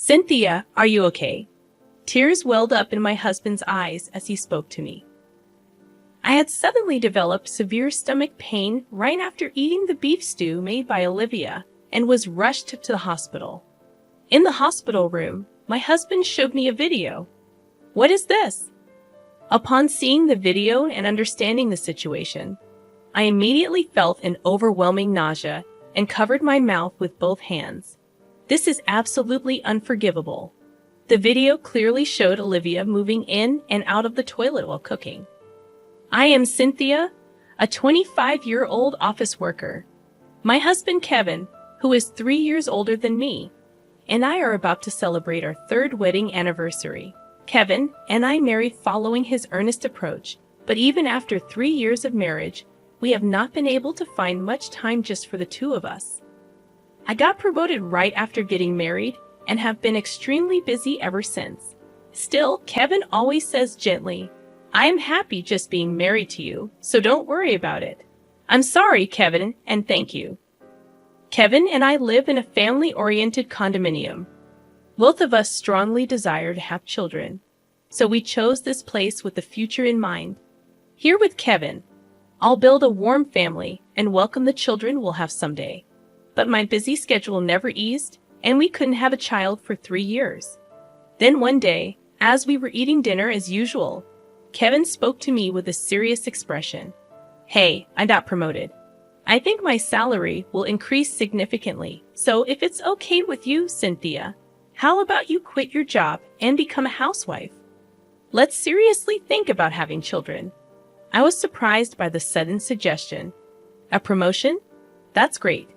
Cynthia, are you okay? Tears welled up in my husband's eyes as he spoke to me. I had suddenly developed severe stomach pain right after eating the beef stew made by Olivia and was rushed to the hospital. In the hospital room, my husband showed me a video. What is this? Upon seeing the video and understanding the situation, I immediately felt an overwhelming nausea and covered my mouth with both hands. This is absolutely unforgivable. The video clearly showed Olivia moving in and out of the toilet while cooking. I am Cynthia, a 25-year-old office worker. My husband Kevin, who is 3 years older than me, and I are about to celebrate our 3rd wedding anniversary. Kevin and I married following his earnest approach, but even after 3 years of marriage, we have not been able to find much time just for the two of us. I got promoted right after getting married and have been extremely busy ever since. Still, Kevin always says gently, I am happy just being married to you, so don't worry about it. I'm sorry, Kevin, and thank you. Kevin and I live in a family-oriented condominium. Both of us strongly desire to have children, so we chose this place with the future in mind. Here with Kevin, I'll build a warm family and welcome the children we'll have someday. But my busy schedule never eased, and we couldn't have a child for 3 years. Then one day, as we were eating dinner as usual, Kevin spoke to me with a serious expression. Hey, I got promoted. I think my salary will increase significantly, so if it's okay with you, Cynthia, how about you quit your job and become a housewife? Let's seriously think about having children. I was surprised by the sudden suggestion. A promotion? That's great.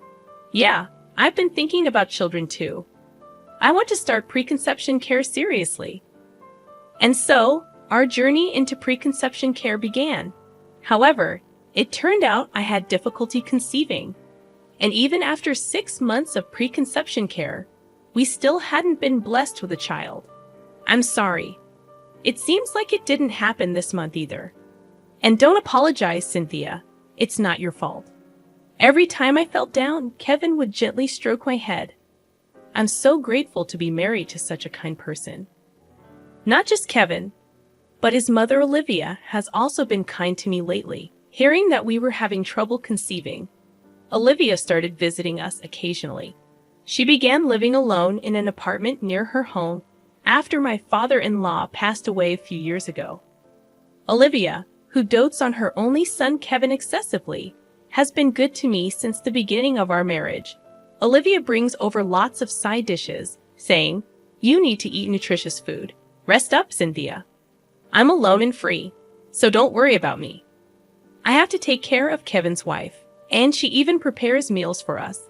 Yeah, I've been thinking about children too. I want to start preconception care seriously. And so, our journey into preconception care began. However, it turned out I had difficulty conceiving. And even after 6 months of preconception care, we still hadn't been blessed with a child. I'm sorry. It seems like it didn't happen this month either. And don't apologize, Cynthia. It's not your fault. Every time I felt down, Kevin would gently stroke my head. I'm so grateful to be married to such a kind person. Not just Kevin, but his mother Olivia has also been kind to me lately. Hearing that we were having trouble conceiving, Olivia started visiting us occasionally. She began living alone in an apartment near her home after my father-in-law passed away a few years ago. Olivia, who dotes on her only son Kevin excessively, has been good to me since the beginning of our marriage. Olivia brings over lots of side dishes, saying, You need to eat nutritious food. Rest up, Cynthia. I'm alone and free, so don't worry about me. I have to take care of Kevin's wife, and she even prepares meals for us.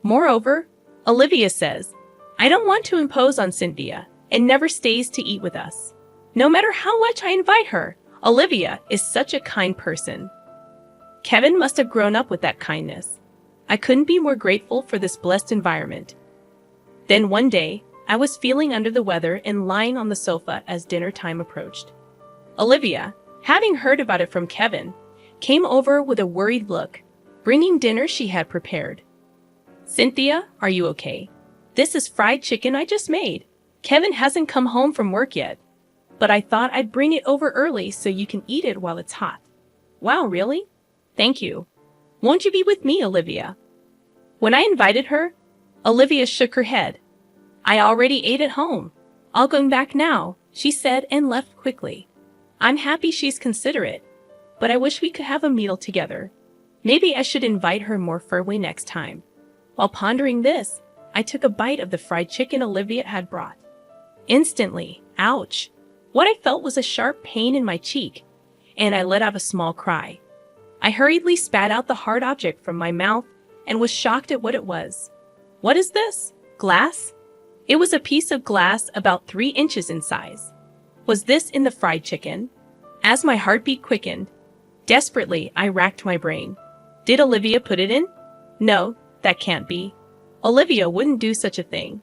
Moreover, Olivia says, I don't want to impose on Cynthia and never stays to eat with us. No matter how much I invite her, Olivia is such a kind person. Kevin must have grown up with that kindness. I couldn't be more grateful for this blessed environment. Then one day, I was feeling under the weather and lying on the sofa as dinner time approached. Olivia, having heard about it from Kevin, came over with a worried look, bringing dinner she had prepared. Cynthia, are you okay? This is fried chicken I just made. Kevin hasn't come home from work yet, but I thought I'd bring it over early so you can eat it while it's hot. Wow, really? Thank you. Won't you be with me, Olivia? When I invited her, Olivia shook her head. I already ate at home. I'll go back now, she said and left quickly. I'm happy she's considerate, but I wish we could have a meal together. Maybe I should invite her more firmly next time. While pondering this, I took a bite of the fried chicken Olivia had brought. Instantly, ouch! What I felt was a sharp pain in my cheek, and I let out a small cry. I hurriedly spat out the hard object from my mouth and was shocked at what it was. What is this? Glass? It was a piece of glass about 3 inches in size. Was this in the fried chicken? As my heartbeat quickened, desperately I racked my brain. Did Olivia put it in? No, that can't be. Olivia wouldn't do such a thing.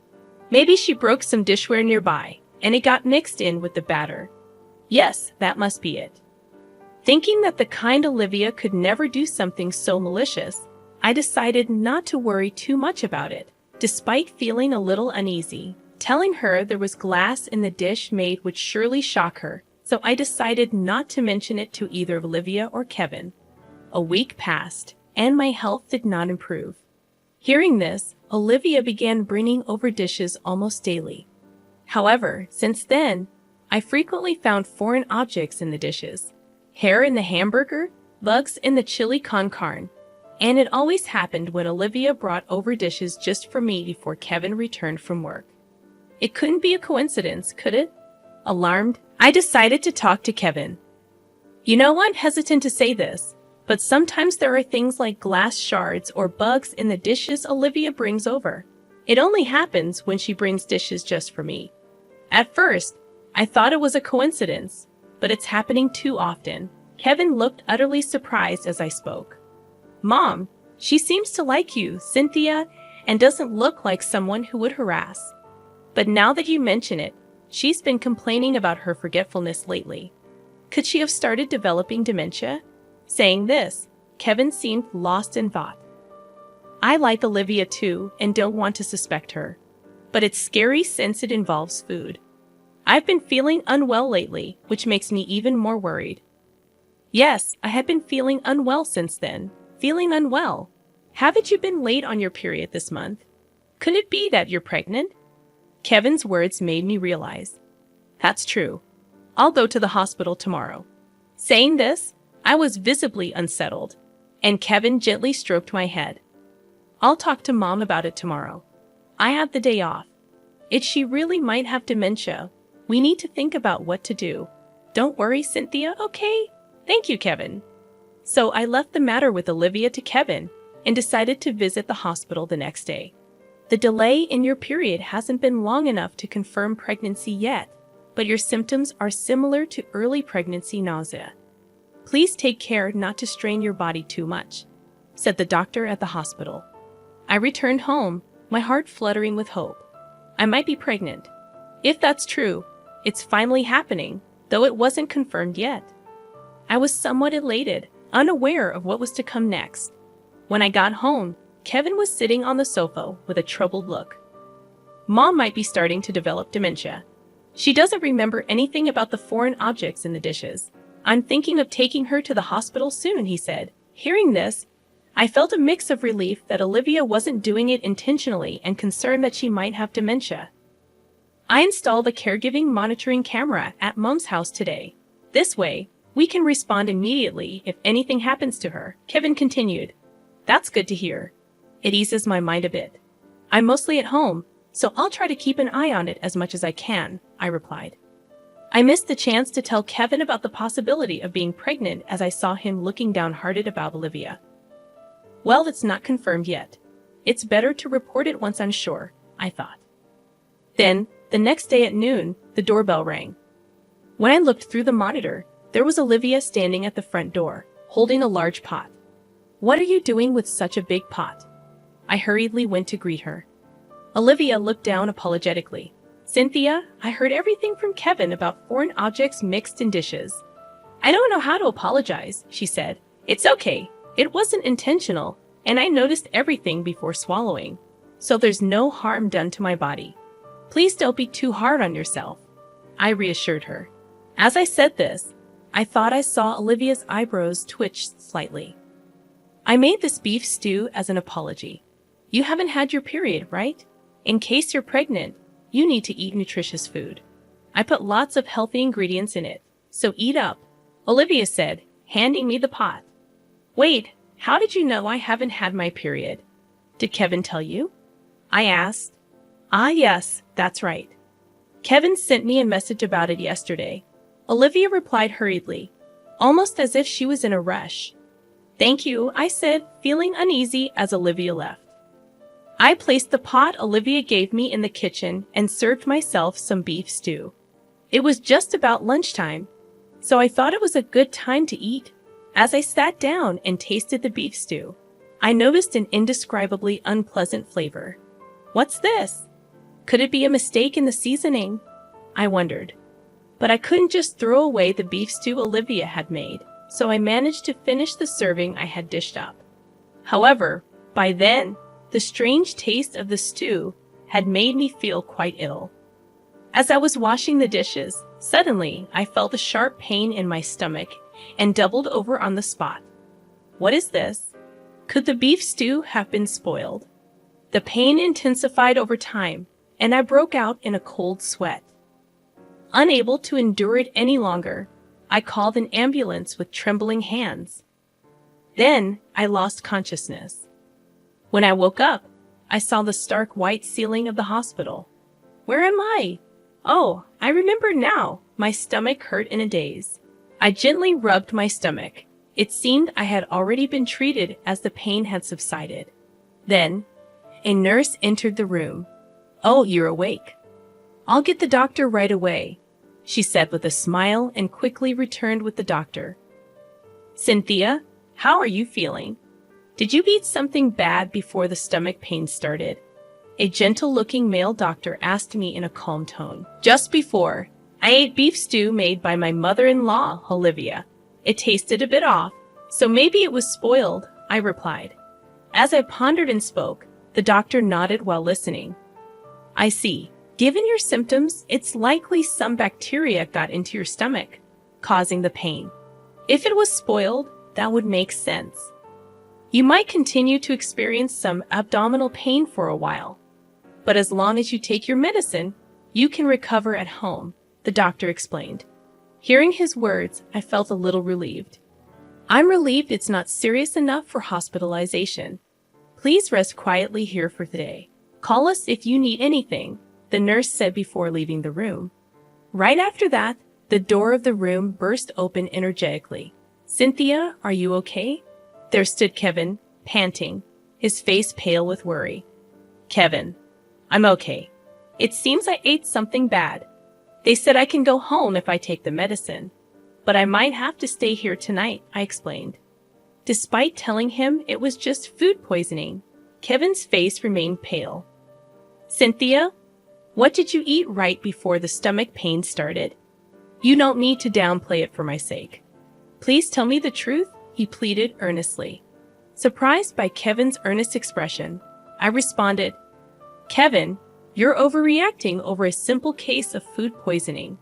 Maybe she broke some dishware nearby, and it got mixed in with the batter. Yes, that must be it. Thinking that the kind Olivia could never do something so malicious, I decided not to worry too much about it, despite feeling a little uneasy. Telling her there was glass in the dish made would surely shock her, so I decided not to mention it to either Olivia or Kevin. A week passed, and my health did not improve. Hearing this, Olivia began bringing over dishes almost daily. However, since then, I frequently found foreign objects in the dishes. Hair in the hamburger, bugs in the chili con carne, and it always happened when Olivia brought over dishes just for me before Kevin returned from work. It couldn't be a coincidence, could it? Alarmed, I decided to talk to Kevin. You know, I'm hesitant to say this, but sometimes there are things like glass shards or bugs in the dishes Olivia brings over. It only happens when she brings dishes just for me. At first, I thought it was a coincidence, but it's happening too often. Kevin looked utterly surprised as I spoke. Mom, she seems to like you, Cynthia, and doesn't look like someone who would harass. But now that you mention it, she's been complaining about her forgetfulness lately. Could she have started developing dementia? Saying this, Kevin seemed lost in thought. I like Olivia too and don't want to suspect her. But it's scary since it involves food. I've been feeling unwell lately, which makes me even more worried. Yes, I have been feeling unwell since then. Feeling unwell. Haven't you been late on your period this month? Could it be that you're pregnant? Kevin's words made me realize. That's true. I'll go to the hospital tomorrow. Saying this, I was visibly unsettled, and Kevin gently stroked my head. I'll talk to Mom about it tomorrow. I have the day off. If she really might have dementia, we need to think about what to do. Don't worry, Cynthia, okay? Thank you, Kevin. So I left the matter with Olivia to Kevin and decided to visit the hospital the next day. The delay in your period hasn't been long enough to confirm pregnancy yet, but your symptoms are similar to early pregnancy nausea. Please take care not to strain your body too much, said the doctor at the hospital. I returned home, my heart fluttering with hope. I might be pregnant. If that's true, it's finally happening, though it wasn't confirmed yet. I was somewhat elated, unaware of what was to come next. When I got home, Kevin was sitting on the sofa with a troubled look. Mom might be starting to develop dementia. She doesn't remember anything about the foreign objects in the dishes. I'm thinking of taking her to the hospital soon, he said. Hearing this, I felt a mix of relief that Olivia wasn't doing it intentionally and concern that she might have dementia. I installed a caregiving monitoring camera at Mom's house today. This way, we can respond immediately if anything happens to her, Kevin continued. That's good to hear. It eases my mind a bit. I'm mostly at home, so I'll try to keep an eye on it as much as I can, I replied. I missed the chance to tell Kevin about the possibility of being pregnant as I saw him looking downhearted about Olivia. Well, it's not confirmed yet. It's better to report it once I'm sure, I thought. Then, the next day at noon, the doorbell rang. When I looked through the monitor, there was Olivia standing at the front door, holding a large pot. What are you doing with such a big pot? I hurriedly went to greet her. Olivia looked down apologetically. Cynthia, I heard everything from Kevin about foreign objects mixed in dishes. I don't know how to apologize, she said. It's okay. It wasn't intentional, and I noticed everything before swallowing. So there's no harm done to my body. Please don't be too hard on yourself, I reassured her. As I said this, I thought I saw Olivia's eyebrows twitch slightly. I made this beef stew as an apology. You haven't had your period, right? In case you're pregnant, you need to eat nutritious food. I put lots of healthy ingredients in it, so eat up, Olivia said, handing me the pot. Wait, how did you know I haven't had my period? Did Kevin tell you? I asked. Ah, yes, that's right. Kevin sent me a message about it yesterday. Olivia replied hurriedly, almost as if she was in a rush. Thank you, I said, feeling uneasy as Olivia left. I placed the pot Olivia gave me in the kitchen and served myself some beef stew. It was just about lunchtime, so I thought it was a good time to eat. As I sat down and tasted the beef stew, I noticed an indescribably unpleasant flavor. What's this? Could it be a mistake in the seasoning? I wondered. But I couldn't just throw away the beef stew Olivia had made, so I managed to finish the serving I had dished up. However, by then, the strange taste of the stew had made me feel quite ill. As I was washing the dishes, suddenly I felt a sharp pain in my stomach and doubled over on the spot. What is this? Could the beef stew have been spoiled? The pain intensified over time, and I broke out in a cold sweat. Unable to endure it any longer, I called an ambulance with trembling hands. Then I lost consciousness. When I woke up, I saw the stark white ceiling of the hospital. Where am I? Oh, I remember now. My stomach hurt in a daze. I gently rubbed my stomach. It seemed I had already been treated as the pain had subsided. Then, a nurse entered the room. "Oh, you're awake. I'll get the doctor right away," she said with a smile and quickly returned with the doctor. "Cynthia, how are you feeling? Did you eat something bad before the stomach pain started?" A gentle-looking male doctor asked me in a calm tone. "Just before, I ate beef stew made by my mother-in-law, Olivia. It tasted a bit off, so maybe it was spoiled," I replied. As I pondered and spoke, the doctor nodded while listening. "I see. Given your symptoms, it's likely some bacteria got into your stomach, causing the pain. If it was spoiled, that would make sense. You might continue to experience some abdominal pain for a while, but as long as you take your medicine, you can recover at home," the doctor explained. Hearing his words, I felt a little relieved. "I'm relieved it's not serious enough for hospitalization. Please rest quietly here for today. Call us if you need anything," the nurse said before leaving the room. Right after that, the door of the room burst open energetically. "Cynthia, are you okay?" There stood Kevin, panting, his face pale with worry. "Kevin, I'm okay. It seems I ate something bad. They said I can go home if I take the medicine, but I might have to stay here tonight," I explained. Despite telling him it was just food poisoning, Kevin's face remained pale. "Cynthia, what did you eat right before the stomach pain started? You don't need to downplay it for my sake. Please tell me the truth," he pleaded earnestly. Surprised by Kevin's earnest expression, I responded, "Kevin, you're overreacting over a simple case of food poisoning.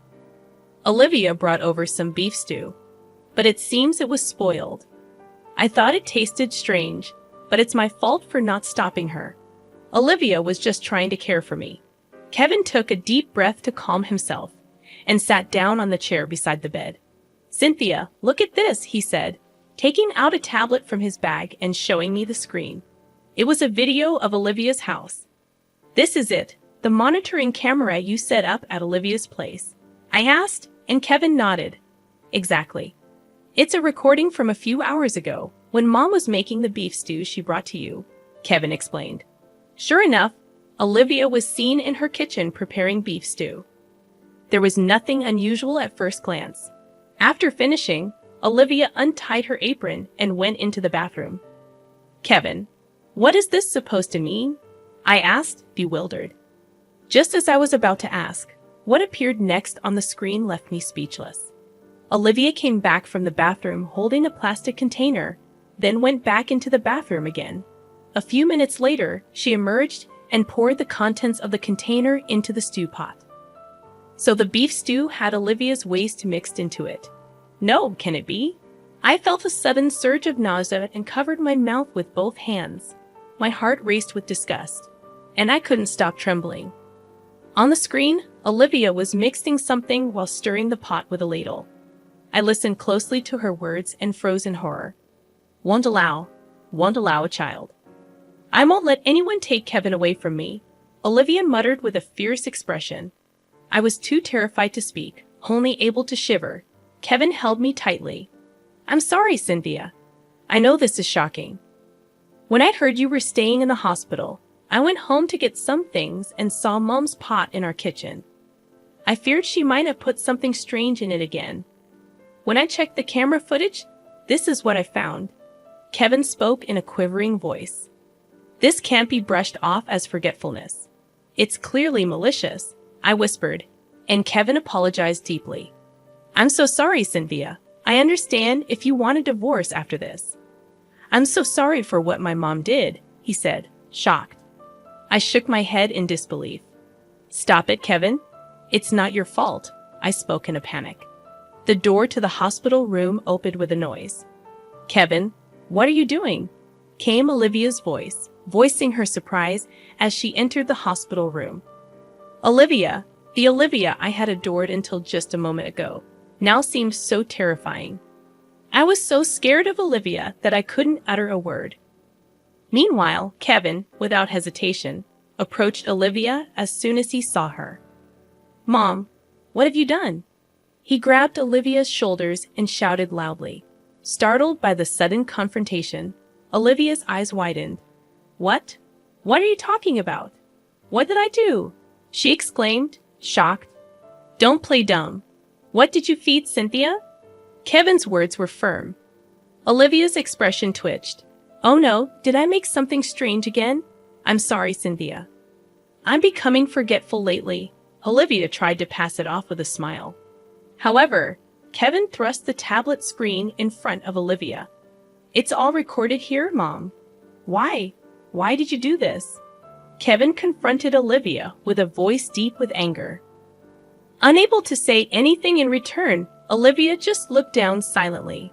Olivia brought over some beef stew, but it seems it was spoiled. I thought it tasted strange, but it's my fault for not stopping her. Olivia was just trying to care for me." Kevin took a deep breath to calm himself and sat down on the chair beside the bed. "Cynthia, look at this," he said, taking out a tablet from his bag and showing me the screen. It was a video of Olivia's house. "This is it, the monitoring camera you set up at Olivia's place?" I asked, and Kevin nodded. "Exactly. It's a recording from a few hours ago, when Mom was making the beef stew she brought to you," Kevin explained. Sure enough, Olivia was seen in her kitchen preparing beef stew. There was nothing unusual at first glance. After finishing, Olivia untied her apron and went into the bathroom. "Kevin, what is this supposed to mean?" I asked, bewildered. Just as I was about to ask, what appeared next on the screen left me speechless. Olivia came back from the bathroom holding a plastic container, then went back into the bathroom again. A few minutes later, she emerged and poured the contents of the container into the stew pot. So the beef stew had Olivia's waste mixed into it. No, can it be? I felt a sudden surge of nausea and covered my mouth with both hands. My heart raced with disgust, and I couldn't stop trembling. On the screen, Olivia was mixing something while stirring the pot with a ladle. I listened closely to her words and froze in horror. Won't allow a child. I won't let anyone take Kevin away from me," Olivia muttered with a fierce expression. I was too terrified to speak, only able to shiver. Kevin held me tightly. "I'm sorry, Cynthia. I know this is shocking. When I heard you were staying in the hospital, I went home to get some things and saw Mom's pot in our kitchen. I feared she might have put something strange in it again. When I checked the camera footage, this is what I found." Kevin spoke in a quivering voice. "This can't be brushed off as forgetfulness. It's clearly malicious," I whispered, and Kevin apologized deeply. "I'm so sorry, Cynthia. I understand if you want a divorce after this." "I'm so sorry for what my mom did," he said, shocked. I shook my head in disbelief. "Stop it, Kevin. It's not your fault, I spoke in a panic. The door to the hospital room opened with a noise. Kevin, what are you doing? Came Olivia's voice, voicing her surprise as she entered the hospital room. Olivia, the Olivia I had adored until just a moment ago, now seemed so terrifying. I was so scared of Olivia that I couldn't utter a word. Meanwhile, Kevin, without hesitation, approached Olivia as soon as he saw her. Mom, what have you done? He grabbed Olivia's shoulders and shouted loudly. Startled by the sudden confrontation, Olivia's eyes widened. What? What are you talking about? What did I do? She exclaimed, shocked. Don't play dumb. What did you feed Cynthia? Kevin's words were firm. Olivia's expression twitched. Oh no, did I make something strange again? I'm sorry, Cynthia. I'm becoming forgetful lately. Olivia tried to pass it off with a smile. However, Kevin thrust the tablet screen in front of Olivia. It's all recorded here, Mom. Why? Why did you do this? Kevin confronted Olivia with a voice deep with anger. Unable to say anything in return, Olivia just looked down silently.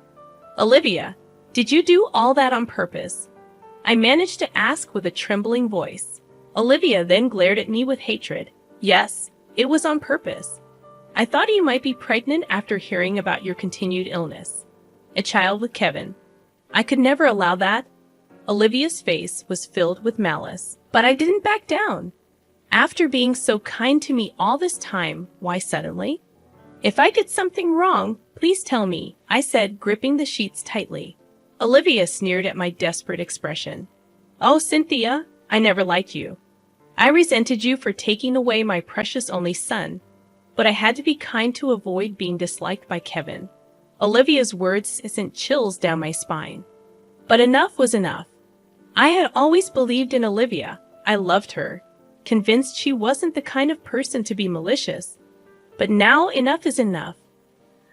Olivia, did you do all that on purpose? I managed to ask with a trembling voice. Olivia then glared at me with hatred. Yes, it was on purpose. I thought you might be pregnant after hearing about your continued illness. A child with Kevin. I could never allow that. Olivia's face was filled with malice, but I didn't back down. After being so kind to me all this time, why suddenly? If I did something wrong, please tell me, I said, gripping the sheets tightly. Olivia sneered at my desperate expression. Oh, Cynthia, I never liked you. I resented you for taking away my precious only son, but I had to be kind to avoid being disliked by Kevin. Olivia's words sent chills down my spine. But enough was enough. I had always believed in Olivia. I loved her, convinced she wasn't the kind of person to be malicious. But now enough is enough.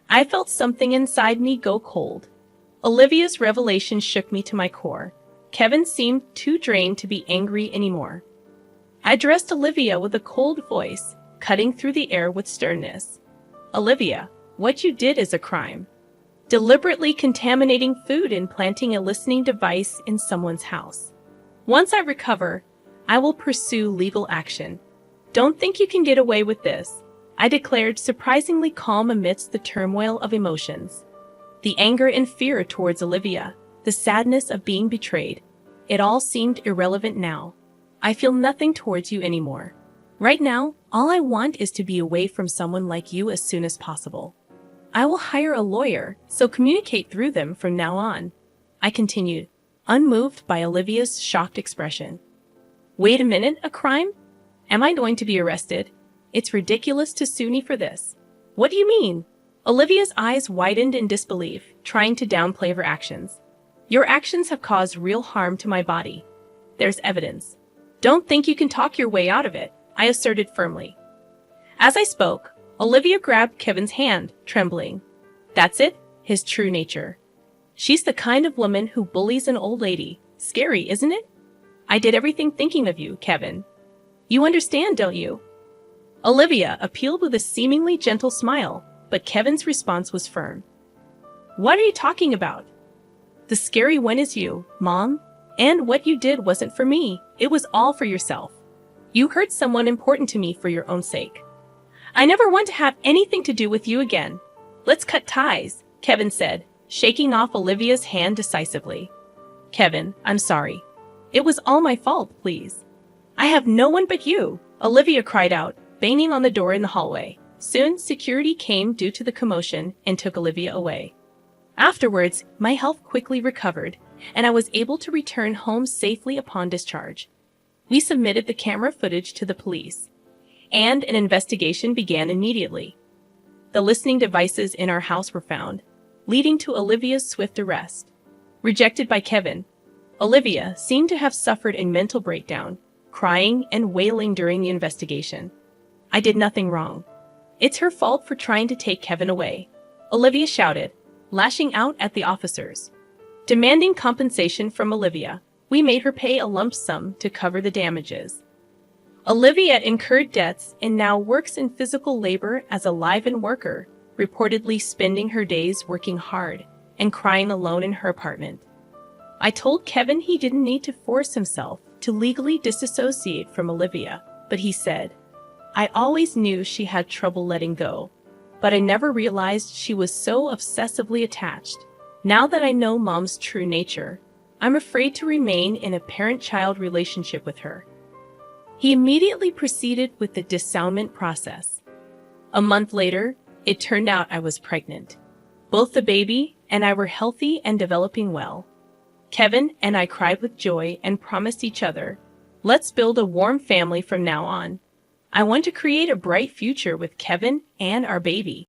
I felt something inside me go cold. Olivia's revelation shook me to my core. Kevin seemed too drained to be angry anymore. I addressed Olivia with a cold voice, cutting through the air with sternness. Olivia, what you did is a crime. Deliberately contaminating food and planting a listening device in someone's house. Once I recover, I will pursue legal action. Don't think you can get away with this, I declared, surprisingly calm amidst the turmoil of emotions. The anger and fear towards Olivia, the sadness of being betrayed, it all seemed irrelevant now. I feel nothing towards you anymore. Right now, all I want is to be away from someone like you as soon as possible. I will hire a lawyer, so communicate through them from now on, I continued, unmoved by Olivia's shocked expression. Wait a minute, a crime? Am I going to be arrested? It's ridiculous to sue me for this. What do you mean? Olivia's eyes widened in disbelief, trying to downplay her actions. Your actions have caused real harm to my body. There's evidence. Don't think you can talk your way out of it, I asserted firmly. As I spoke, Olivia grabbed Kevin's hand, trembling. That's it, his true nature. She's the kind of woman who bullies an old lady. Scary, isn't it? I did everything thinking of you, Kevin. You understand, don't you? Olivia appealed with a seemingly gentle smile, but Kevin's response was firm. What are you talking about? The scary one is you, Mom. And what you did wasn't for me. It was all for yourself. You hurt someone important to me for your own sake. I never want to have anything to do with you again. Let's cut ties, Kevin said, shaking off Olivia's hand decisively. Kevin, I'm sorry. It was all my fault, please. I have no one but you, Olivia cried out, banging on the door in the hallway. Soon, security came due to the commotion and took Olivia away. Afterwards, my health quickly recovered, and I was able to return home safely upon discharge. We submitted the camera footage to the police, and an investigation began immediately. The listening devices in our house were found, leading to Olivia's swift arrest. Rejected by Kevin, Olivia seemed to have suffered a mental breakdown, crying and wailing during the investigation. I did nothing wrong. It's her fault for trying to take Kevin away, Olivia shouted, lashing out at the officers. Demanding compensation from Olivia, we made her pay a lump sum to cover the damages. Olivia incurred debts and now works in physical labor as a live-in worker, reportedly spending her days working hard and crying alone in her apartment. I told Kevin he didn't need to force himself to legally disassociate from Olivia, but he said, "I always knew she had trouble letting go, but I never realized she was so obsessively attached. Now that I know Mom's true nature, I'm afraid to remain in a parent-child relationship with her." He immediately proceeded with the dissownment process. A month later, it turned out I was pregnant. Both the baby and I were healthy and developing well. Kevin and I cried with joy and promised each other, "Let's build a warm family from now on. I want to create a bright future with Kevin and our baby."